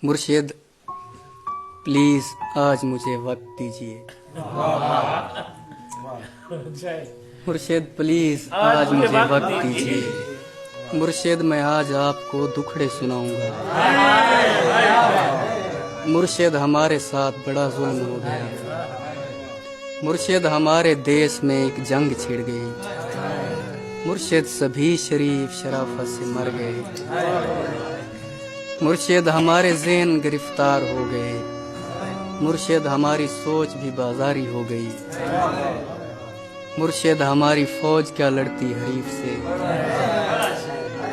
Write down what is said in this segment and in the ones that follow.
मुर्शिद प्लीज आज मुझे वक्त दीजिए। मुर्शिद प्लीज आज मुझे वक्त दीजिए। मुर्शिद मैं आज आपको दुखड़े सुनाऊंगा। मुर्शिद हमारे साथ बड़ा जुल्म हो गया। मुर्शिद हमारे देश में एक जंग छिड़ गई। मुर्शिद सभी शरीफ शराफत से मर गए। मुर्शिद हमारे ज़हन गिरफ्तार हो गए। मुर्शिद हमारी सोच भी बाजारी हो गई। मुर्शिद हमारी फौज क्या लड़ती हरीफ से।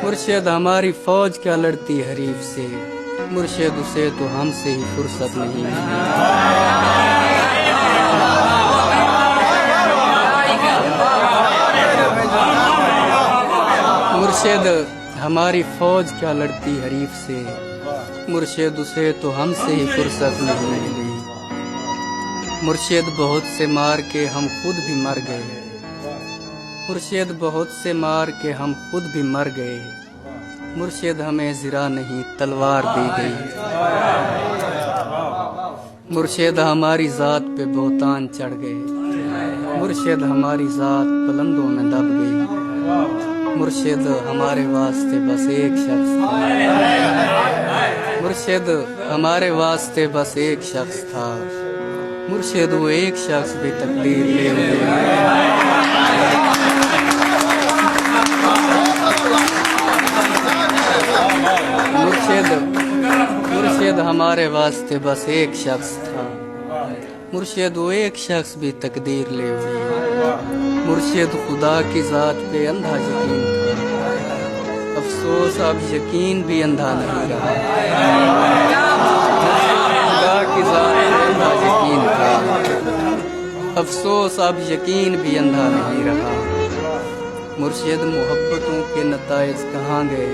मुर्शिद हमारी फौज क्या लड़ती हरीफ से। मुर्शिद उसे तो हमसे ही फुर्सत नहीं मिली। मुर्शिद हमारी फौज क्या लड़ती हरीफ से। मुर्शिद उसे तो हमसे ही फुर्सत नहीं मिली। मुर्शिद बहुत से मार के हम खुद भी मर गए। मुर्शिद बहुत से मार के हम खुद भी मर गए। मुर्शिद हमें ज़रा नहीं तलवार दी गई। मुर्शिद हमारी ज़ात पे बहुतान चढ़ गए। मुर्शिद हमारी ज़ात बुलंदों में दब गई। मुर्शिद हमारे वास्ते बस एक शख्स था। मुर्शिद हमारे वास्ते बस एक शख्स था। मुर्शिद वो एक शख्स भी तकदीर ले गया। मुर्शिद हमारे वास्ते बस एक शख्स था। मुर्शिद वो एक शख्स भी तकदीर ले हुई। मुर्शिद खुदा की ज़ात पे अंधा यकीन था। अफसोस अब यकीन भी अंधा नहीं रहा। खुदा की ज़ात पे अंधा यकीन था। अफसोस अब यकीन भी अंधा नहीं रहा। मुर्शिद मोहब्बतों के नताइज कहाँ गए।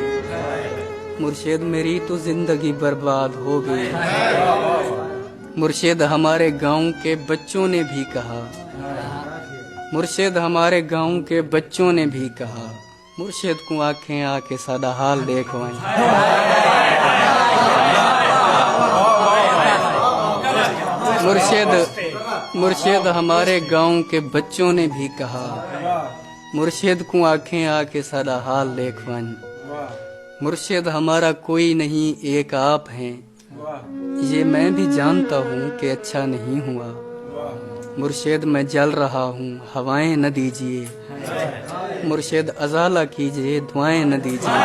मुर्शिद मेरी तो जिंदगी बर्बाद हो गई। मुर्शिद हमारे गांव के बच्चों ने भी कहा। मुर्शिद हमारे गांव के बच्चों ने भी कहा। मुर्शिद को आंखें आके सादा हाल देखवाएं। मुर्शिद हमारे गांव के बच्चों ने भी कहा। मुर्शिद को आंखें आके सादा हाल देखवाएं। मुर्शिद हमारा कोई नहीं एक आप हैं। ये मैं भी जानता हूँ कि अच्छा नहीं हुआ। मुर्शिद मैं जल रहा हूँ हवाएं न दीजिए। मुर्शिद अजाला कीजिए दुआएं न दीजिए।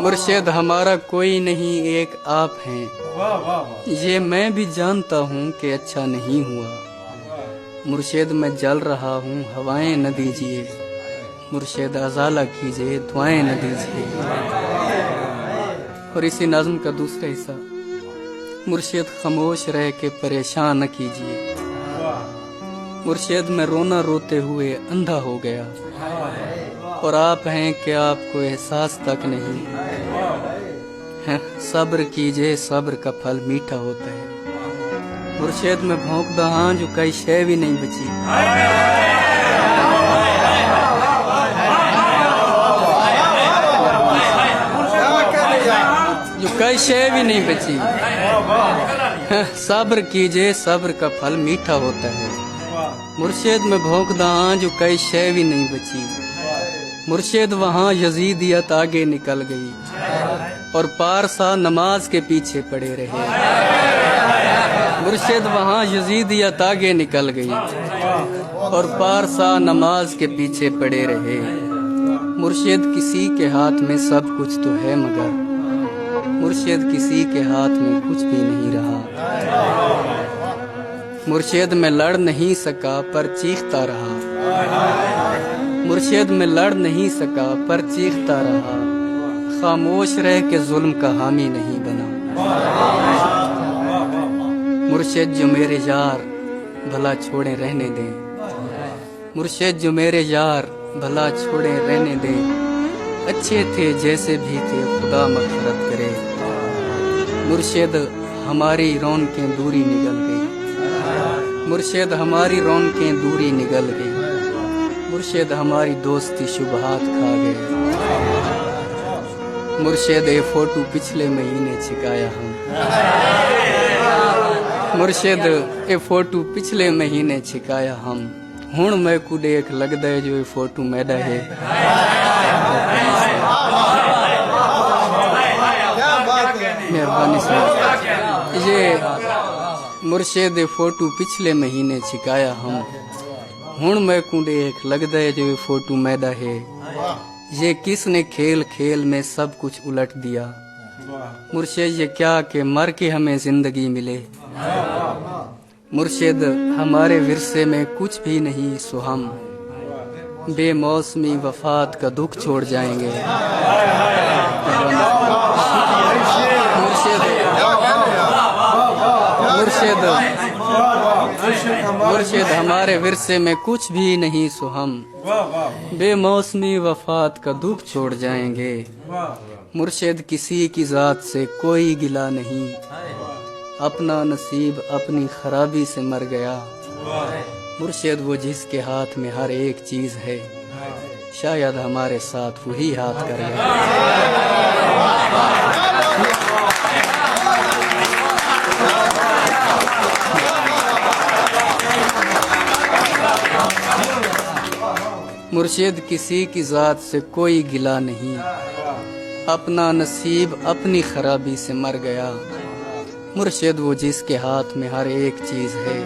मुर्शिद हमारा कोई नहीं एक आप हैं। ये मैं भी जानता हूँ कि अच्छा नहीं हुआ। मुर्शिद मैं जल रहा हूँ हवाएं न दीजिए। मुर्शिद अजाला कीजिए दुआएं न दीजिए। और इसी नज़्म का दूसरा हिस्सा। मुर्शिद खामोश रह के परेशान न कीजिए। मुर्शिद मैं रोना रोते हुए अंधा हो गया। और आप हैं कि आपको एहसास तक नहीं है। सब्र कीजिए सब्र का फल मीठा होता है। मुर्शिद में भौंकदा हाँ जो कई शय भी नहीं बची। जो कई शय भी नहीं बची। सब्र कीजिए सब्र का फल मीठा होता है। मुर्शिद में भौंकदा हाँ जो कई शय भी नहीं बची। मुर्शिद वहाँ यजीदियत आगे निकल गई और पारसा नमाज के पीछे पड़े रहे। मुर्शिद वहाँ यजीदियत आगे निकल गई और पारसा नमाज के पीछे पड़े रहे। मुर्शिद किसी के हाथ में सब कुछ तो है मगर मुर्शिद किसी के हाथ में कुछ भी नहीं रहा। मुर्शिद में लड़ नहीं सका पर चीखता रहा। मुर्शिद में लड़ नहीं सका पर चीखता रहा। खामोश रह के जुल्म का हामी नहीं बना। मुर्शिद जो मेरे यार भला छोड़े रहने दे। मुर्शिद जो मेरे यार भला छोड़े रहने दे। अच्छे थे जैसे भी थे खुदा मग़फ़िरत करे। मुर्शिद हमारी रौनकें दूरी निगल गई। मुर्शिद हमारी रौनकें दूरी निगल गई। मुर्शिद हमारी दोस्ती शुबहात खा गए। मुर्शिद ये फोटो पिछले महीने छिकाया हम। मुर्शिद ये फोटो पिछले महीने छिकाया हम। हुण मैं को देख लगदा है जो ये फोटो मैदा है। मेहरबानी से ये मुर्शिद ये फोटो पिछले महीने छिकाया हम। हुण मैं को देख लगदा है जो ये फोटो मैदा है। ये किसने खेल खेल में सब कुछ उलट दिया। मुर्शिद ये क्या कि मर के हमें जिंदगी मिले। मुर्शिद हमारे विरसे में कुछ भी नहीं सो हम बेमौसमी वफात का दुख छोड़ जाएंगे। मुर्शिद हमारे विरसे में कुछ भी नहीं सो हम बेमौसमी वफात का दुख छोड़ जाएंगे। मुर्शिद किसी की जात से कोई गिला नहीं। अपना नसीब अपनी खराबी से मर गया। मुर्शिद वो जिसके हाथ में हर एक चीज है, शायद हमारे साथ वही हाथ कर गया। मुर्शिद किसी की जात से कोई गिला नहीं। अपना नसीब अपनी खराबी से मर गया। मुर्शिद वो जिसके हाथ में हर एक चीज है,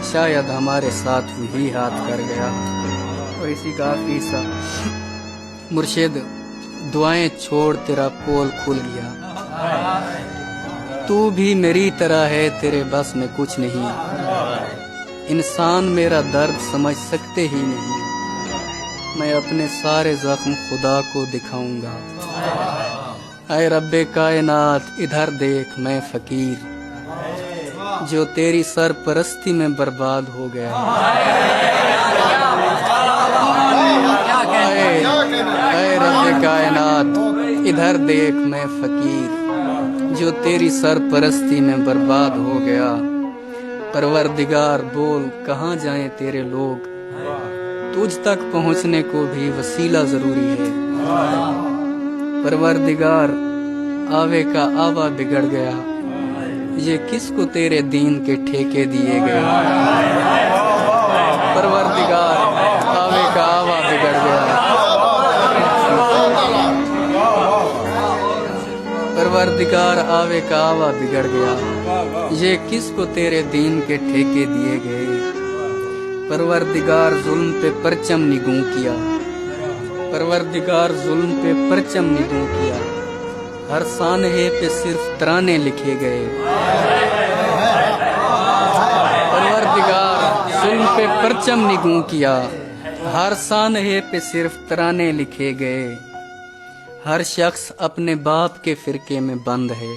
शायद हमारे साथ वही हाथ कर गया। और इसी का आखिरी सा मुर्शिद दुआएं छोड़ तेरा पोल खुल गया। तू भी मेरी तरह है, तेरे बस में कुछ नहीं। इंसान मेरा दर्द समझ सकते ही नहीं। मैं अपने सारे जख्म खुदा को दिखाऊंगा। ऐ रब्बे कायनात इधर देख मैं फकीर जो तेरी सरपरस्ती में बर्बाद हो गया। ऐ रब्बे कायनात इधर देख मैं फकीर जो तेरी सरपरस्ती में बर्बाद हो गया। परवरदिगार बोल कहाँ जाएं तेरे लोग, तुझ तक पहुँचने को भी वसीला जरूरी है। परवरदिगार आवे का आवा बिगड़ गया। ये किसको तेरे दीन के ठेके दिए गए। परवरदिगार आवे का आवा बिगड़ गया। परवरदिगार आवे का आवा बिगड़ गया। ये किसको तेरे दीन के ठेके दिए गए। परवरदिगार जुल्म पे परचम निगूं किया। परवरदिगार जुल्म पे परचम निगूं किया। हर सानहे पे सिर्फ तराने लिखे गए। परवरदिगार जुल्म पे परचम निगूं किया। हर सानहे पे सिर्फ तराने लिखे गए। हर शख्स अपने बाप के फिरके में बंद है।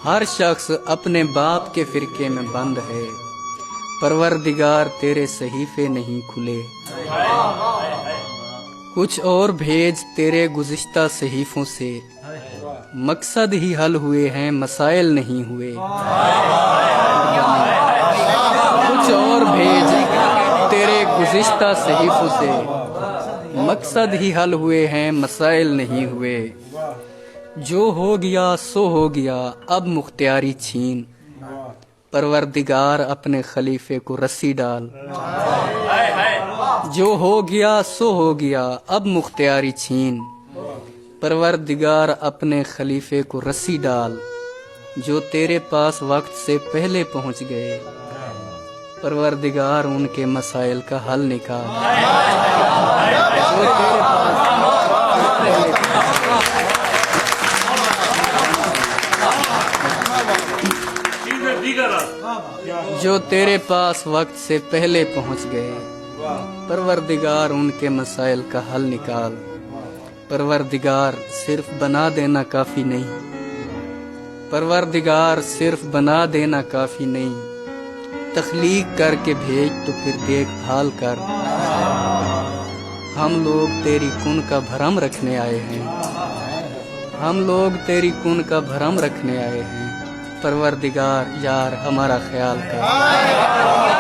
हर शख्स अपने बाप के फिरके में बंद है। परवरदिगार तेरे सहीफे नहीं खुले। कुछ और भेज तेरे गुज़िश्ता सहीफों से। मकसद ही हल हुए हैं, मसाइल नहीं हुए। कुछ और भेज तेरे गुज़िश्ता सहीफों से। मकसद ही हल हुए हैं, मसाइल नहीं हुए। जो हो गया सो हो गया, अब मुख्तियारी छीन। परवरदिगार अपने खलीफे को रस्सी डाल। जो हो गया सो हो गया, अब मुख्तियारी छीन। परवरदिगार अपने खलीफे को रस्सी डाल। जो तेरे पास वक्त से पहले पहुंच गए। परवरदिगार उनके मसाइल का हल निकाल। जो तेरे पास वक्त से पहले पहुंच गए। परवरदिगार उनके मसाइल का हल निकाल। परवरदिगार सिर्फ बना देना काफी नहीं। परवरदिगार सिर्फ बना देना काफी नहीं। तख्लीक करके भेज तो फिर देखभाल कर। हम लोग तेरी कुन का भरम रखने आए हैं। हम लोग तेरी कुन का भरम रखने आए हैं। परवरदिगार यार हमारा ख्याल कर।